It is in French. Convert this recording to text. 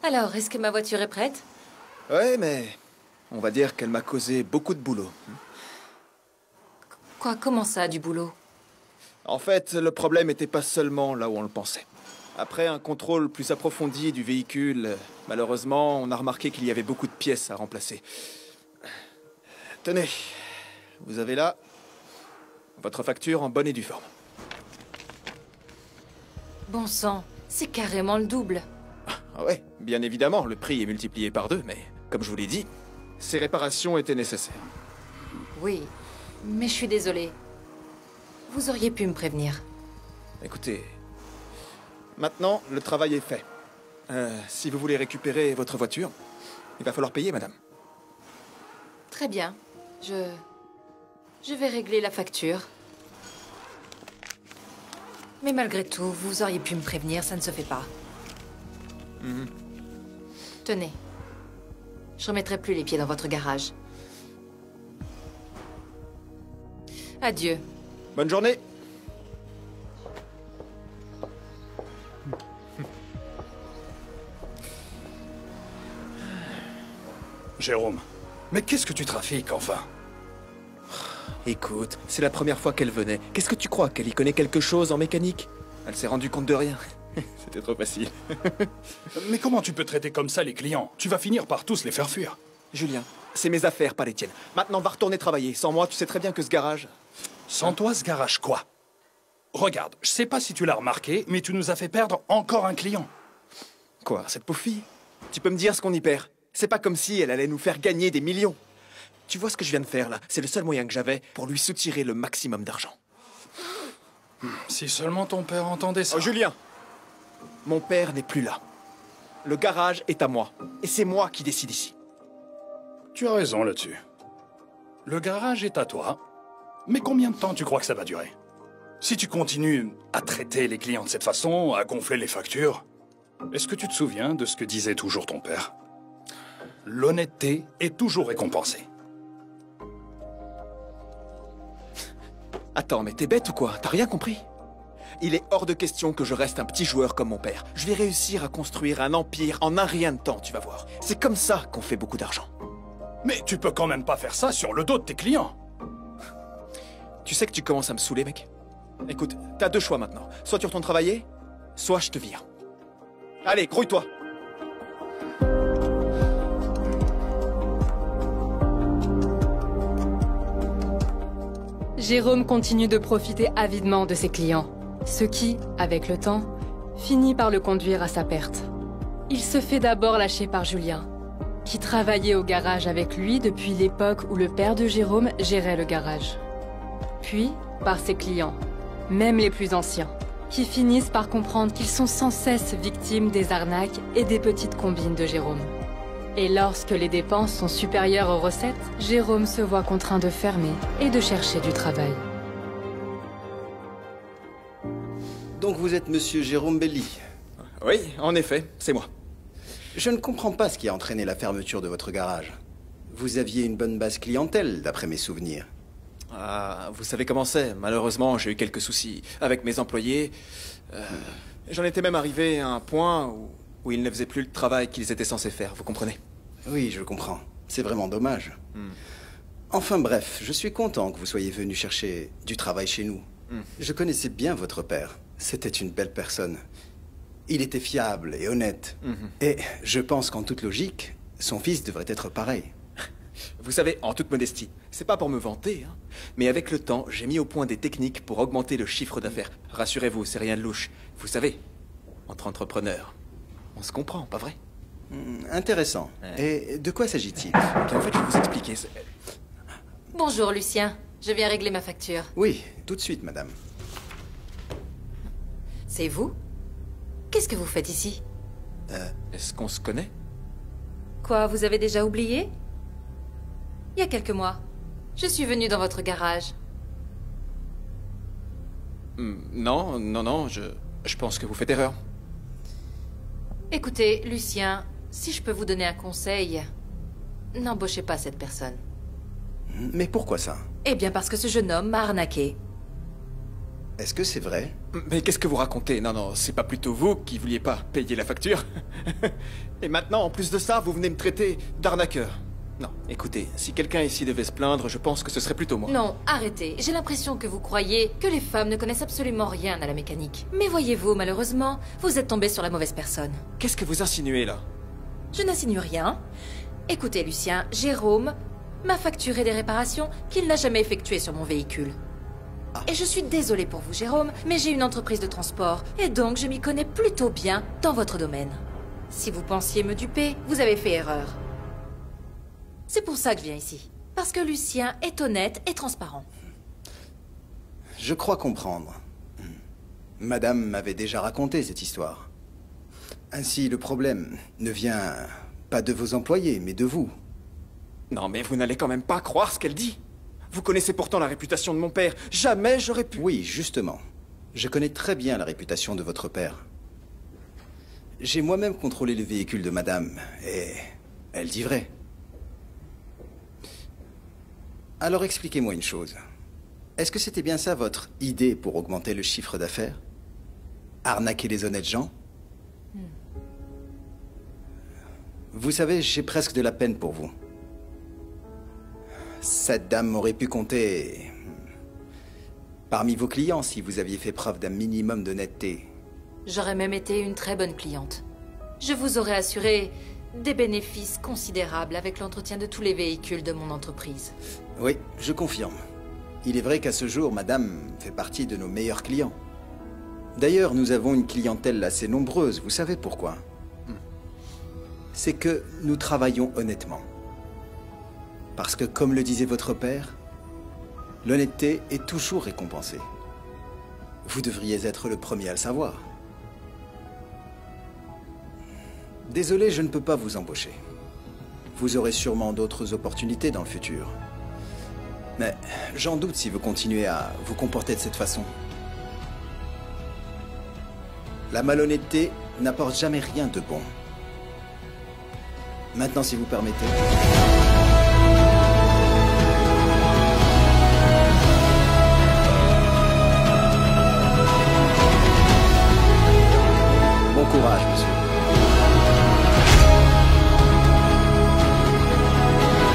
Alors, est-ce que ma voiture est prête? Ouais, mais on va dire qu'elle m'a causé beaucoup de boulot. Quoi, comment ça, du boulot? En fait, le problème n'était pas seulement là où on le pensait. Après un contrôle plus approfondi du véhicule, malheureusement, on a remarqué qu'il y avait beaucoup de pièces à remplacer. Tenez, vous avez là votre facture en bonne et due forme. Bon sang, c'est carrément le double. Ah ouais, bien évidemment, le prix est multiplié par 2, mais comme je vous l'ai dit, ces réparations étaient nécessaires. Oui, mais je suis désolée. Vous auriez pu me prévenir. Écoutez, maintenant, le travail est fait. Si vous voulez récupérer votre voiture, il va falloir payer, madame. Très bien. Je vais régler la facture. Mais malgré tout, vous auriez pu me prévenir, ça ne se fait pas. Tenez. Je remettrai plus les pieds dans votre garage. Adieu. Bonne journée. Jérôme, mais qu'est-ce que tu trafiques, enfin? Écoute, c'est la première fois qu'elle venait. Qu'est-ce que tu crois, qu'elle y connaît quelque chose en mécanique? Elle s'est rendue compte de rien. C'était trop facile. Mais comment tu peux traiter comme ça les clients? Tu vas finir par tous les faire fuir. Julien, c'est mes affaires, pas les tiennes. Maintenant, va retourner travailler. Sans moi, tu sais très bien que ce garage... Sans toi, ce garage quoi? Regarde, je sais pas si tu l'as remarqué, mais tu nous as fait perdre encore un client. Quoi, cette pauvre fille? Tu peux me dire ce qu'on y perd? C'est pas comme si elle allait nous faire gagner des millions. Tu vois ce que je viens de faire, là? C'est le seul moyen que j'avais pour lui soutirer le maximum d'argent. Si seulement ton père entendait ça. Oh, Julien! Mon père n'est plus là. Le garage est à moi. Et c'est moi qui décide ici. Tu as raison là-dessus. Le garage est à toi. Mais combien de temps tu crois que ça va durer? Si tu continues à traiter les clients de cette façon, à gonfler les factures, est-ce que tu te souviens de ce que disait toujours ton père? L'honnêteté est toujours récompensée. Attends, mais t'es bête ou quoi? T'as rien compris? Il est hors de question que je reste un petit joueur comme mon père. Je vais réussir à construire un empire en un rien de temps, tu vas voir. C'est comme ça qu'on fait beaucoup d'argent. Mais tu peux quand même pas faire ça sur le dos de tes clients. Tu sais que tu commences à me saouler, mec? Écoute, t'as deux choix maintenant. Soit tu retournes travailler, soit je te vire. Allez, grouille-toi! Jérôme continue de profiter avidement de ses clients, ce qui, avec le temps, finit par le conduire à sa perte. Il se fait d'abord lâcher par Julien, qui travaillait au garage avec lui depuis l'époque où le père de Jérôme gérait le garage. Puis, par ses clients, même les plus anciens, qui finissent par comprendre qu'ils sont sans cesse victimes des arnaques et des petites combines de Jérôme. Et lorsque les dépenses sont supérieures aux recettes, Jérôme se voit contraint de fermer et de chercher du travail. Donc vous êtes monsieur Jérôme Belli. Oui, en effet, c'est moi. Je ne comprends pas ce qui a entraîné la fermeture de votre garage. Vous aviez une bonne base clientèle, d'après mes souvenirs. Ah, vous savez comment c'est. Malheureusement, j'ai eu quelques soucis avec mes employés. J'en étais même arrivé à un point où ils ne faisaient plus le travail qu'ils étaient censés faire, vous comprenez? Oui, je comprends. C'est vraiment dommage. Enfin bref, je suis content que vous soyez venu chercher du travail chez nous. Je connaissais bien votre père. C'était une belle personne. Il était fiable et honnête. Et je pense qu'en toute logique, son fils devrait être pareil. Vous savez, en toute modestie, c'est pas pour me vanter, hein, mais avec le temps, j'ai mis au point des techniques pour augmenter le chiffre d'affaires. Rassurez-vous, c'est rien de louche. Vous savez, entre entrepreneurs, on se comprend, pas vrai? Intéressant. Ouais. Et de quoi s'agit-il? Ok, en fait, je vais vous expliquer. Bonjour, Lucien. Je viens régler ma facture. Oui, tout de suite, madame. C'est vous? Qu'est-ce que vous faites ici? Est-ce qu'on se connaît? Quoi, vous avez déjà oublié? Il y a quelques mois, je suis venue dans votre garage. Non, je pense que vous faites erreur. Écoutez, Lucien, si je peux vous donner un conseil, n'embauchez pas cette personne. Mais pourquoi ça? Eh bien parce que ce jeune homme m'a arnaqué. Est-ce que c'est vrai? Mais qu'est-ce que vous racontez? Non, non, c'est pas plutôt vous qui vouliez pas payer la facture? Et maintenant, en plus de ça, vous venez me traiter d'arnaqueur. Non, écoutez, si quelqu'un ici devait se plaindre, je pense que ce serait plutôt moi. Non, arrêtez. J'ai l'impression que vous croyez que les femmes ne connaissent absolument rien à la mécanique. Mais voyez-vous, malheureusement, vous êtes tombé sur la mauvaise personne. Qu'est-ce que vous insinuez là? Je n'insinue rien. Écoutez, Lucien, Jérôme m'a facturé des réparations qu'il n'a jamais effectuées sur mon véhicule. Et je suis désolée pour vous, Jérôme, mais j'ai une entreprise de transport, et donc je m'y connais plutôt bien dans votre domaine. Si vous pensiez me duper, vous avez fait erreur. C'est pour ça que je viens ici. Parce que Lucien est honnête et transparent. Je crois comprendre. Madame m'avait déjà raconté cette histoire. Ainsi, le problème ne vient pas de vos employés, mais de vous. Non, mais vous n'allez quand même pas croire ce qu'elle dit. Vous connaissez pourtant la réputation de mon père. Jamais j'aurais pu... Oui, justement. Je connais très bien la réputation de votre père. J'ai moi-même contrôlé le véhicule de madame, et elle dit vrai. Alors expliquez-moi une chose. Est-ce que c'était bien ça votre idée pour augmenter le chiffre d'affaires? Arnaquer les honnêtes gens? Vous savez, j'ai presque de la peine pour vous. Cette dame aurait pu compter parmi vos clients si vous aviez fait preuve d'un minimum d'honnêteté. J'aurais même été une très bonne cliente. Je vous aurais assuré des bénéfices considérables avec l'entretien de tous les véhicules de mon entreprise. Oui, je confirme. Il est vrai qu'à ce jour, madame fait partie de nos meilleurs clients. D'ailleurs, nous avons une clientèle assez nombreuse. Vous savez pourquoi? C'est que nous travaillons honnêtement. Parce que, comme le disait votre père, l'honnêteté est toujours récompensée. Vous devriez être le premier à le savoir. Désolé, je ne peux pas vous embaucher. Vous aurez sûrement d'autres opportunités dans le futur. Mais j'en doute si vous continuez à vous comporter de cette façon. La malhonnêteté n'apporte jamais rien de bon. Maintenant, si vous permettez...